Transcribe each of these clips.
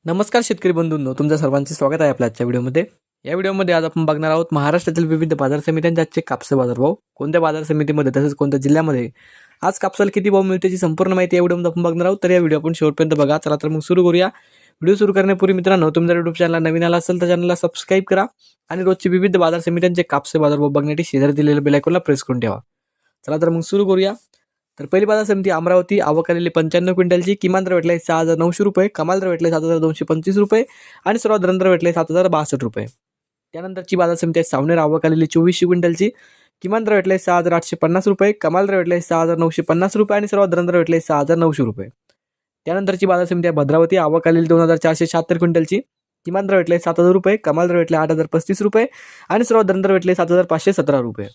नमस्कार शेतकरी बंधूंनो, तुमच्या सर्वांचे स्वागत आहे आपल्या आजच्या व्हिडिओमध्ये. या व्हिडिओमध्ये आज आपण बघणार आहोत महाराष्ट्रातील विविध बाजार समित्यांचे आजचे कापसा बाजारभाव, कोणत्या बाजार समितीमध्ये तसेच कोणत्या जिल्ह्यामध्ये आज कापसाला किती भाव मिळते याची संपूर्ण माहिती या व्हिडिओमध्ये आपण बघणार आहोत. तर या व्हिडिओ आपण शेवटपर्यंत बघा. चला तर मग सुरू करूया. व्हिडिओ सुरू करण्यापूर्वी मित्रांनो, तुम्ही जर युट्यूब चॅनलला नवीन आला असेल तर चॅनलला सबस्क्राईब करा आणि रोजची विविध बाजार समित्यांचे कापसा बाजारभाव बघण्यासाठी शेजारी दिलेल्या बेल आयकॉनला प्रेस करून ठेवा. चला तर मग सुरू करूया. तर पहिली बाजार समिती अमरावती, आवक आलेली 95 क्विंटलची, किमान दर भेटले 6,900 रुपये, कमाल दर भेटले 7,225 रुपये आणि सर्वात दर भेटले 7,062 रुपये. त्यानंतरची बाजार समिती आहे सावनेर, आवक आलेली 2400 क्विंटलची, किमान दर भेटले 6,850 रुपये, कमाल दर भेटले 6,950 रुपये आणि सर्वात दर भेटले 6,900 रुपये. त्यानंतरची बाजार समिती आहे भद्रावती, आवक आलेली 2,476 क्विंटलची, किमान दर भेटले 7,000 रुपये, कमाल दर भेटले 8,035 रुपये आणि सर्वात दर भेटले 7,517 रुपये.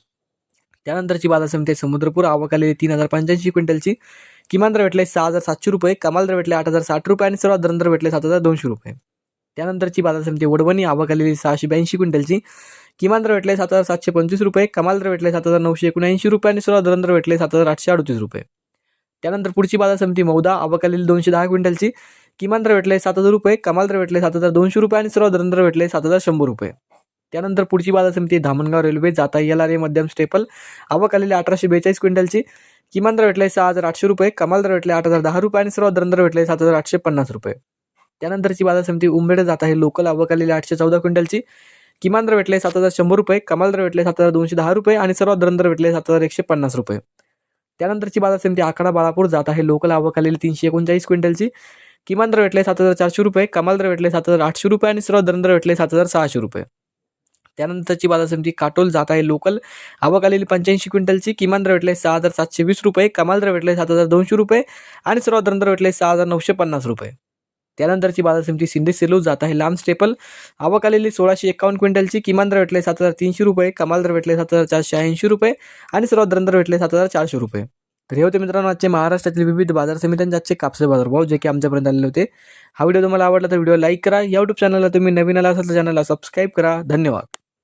त्यानंतरची बाजार समिती आहे समुद्रपूर, आवक आलेली 3,085 क्विंटलची, किमान दर भेटले 6,700 रुपये, कमाल दर भेटले 8,060 रुपये आणि सर्वात दर भेटले 7,200 रुपये. त्यानंतरची बाजार समिती वडवणी, आवक आलेली 682 क्विंटलची, किमान दर भेटले 7,725 रुपये, कमाल दर भेटले 7,979 रुपये आणि सर्वात दर भेटले 7,838 रुपये. त्यानंतर पुढची बाजार समिती मौदा, आवक आलेली 210 क्विंटलची, किमान दर भेटले 7,000 रुपये, कमाल दर भेटले 7,200 रुपये आणि सर्वात दर भेटले 7,100 रुपये. त्यानंतर पुढची बाजार समिती धामणगाव रेल्वे, जाता येलारे मध्यम स्टेपल, आवक आलेली 1,842 क्विंटलची, किमान दर भेटले 6,800 रुपये, कमाल दर भेटले 8,010 रुपये आणि सर्वात दर भेटले 7,850 रुपये. त्यानंतरची बाजार समिती उंबेड जात आहे लोकल, आवक आलेली 814 क्विंटलची, किमान दर भेटले 7,100 रुपये, कमाल दर भेटले 7,210 रुपये आणि सर्वात दर भेटले 7,150 रुपये. त्यानंतरची बाजार समिती आखाडा बाळापूर, जात आहे लोकल, आवक आलेली 339 क्विंटलची, किमान दर भेटले 7,400 रुपये, कमाल दर भेटले 7,800 रुपये आणि सर्वात दर भेटले 7,600 रुपये. त्यानंतरची बाजार समिती काटोल, जात आहे लोकल, आवक आलेली 85 क्विंटलची, किमान दर भेटले 6,720 रुपये, कमाल दर भेटले 7,200 रुपये आणि सर्वात दर भेटले 6,950 रुपये. त्यानंतरची बाजार समिती सिंधी सेलू, जात आहे लांब स्टेपल, आवक आलेली 1,651 क्विंटलची, किमान दर भेटले 7,300 रुपये, कमाल दर भेटले 7,480 रुपये आणि सर्वात दर भेटले 7,400 रुपये. तर हे होते मित्रांनो आजचे महाराष्ट्रातील विविध बाजार समित्यांचे आजचे कापसे बाजारभाव जे की आमच्यापर्यंत आलेले होते. हा व्हिडिओ तुम्हाला आवडला तर व्हिडिओ लाईक करा. या यूट्यूब चॅनलला तुम्ही नवीन आला असाल तर चॅनलला सबस्क्राईब करा. धन्यवाद.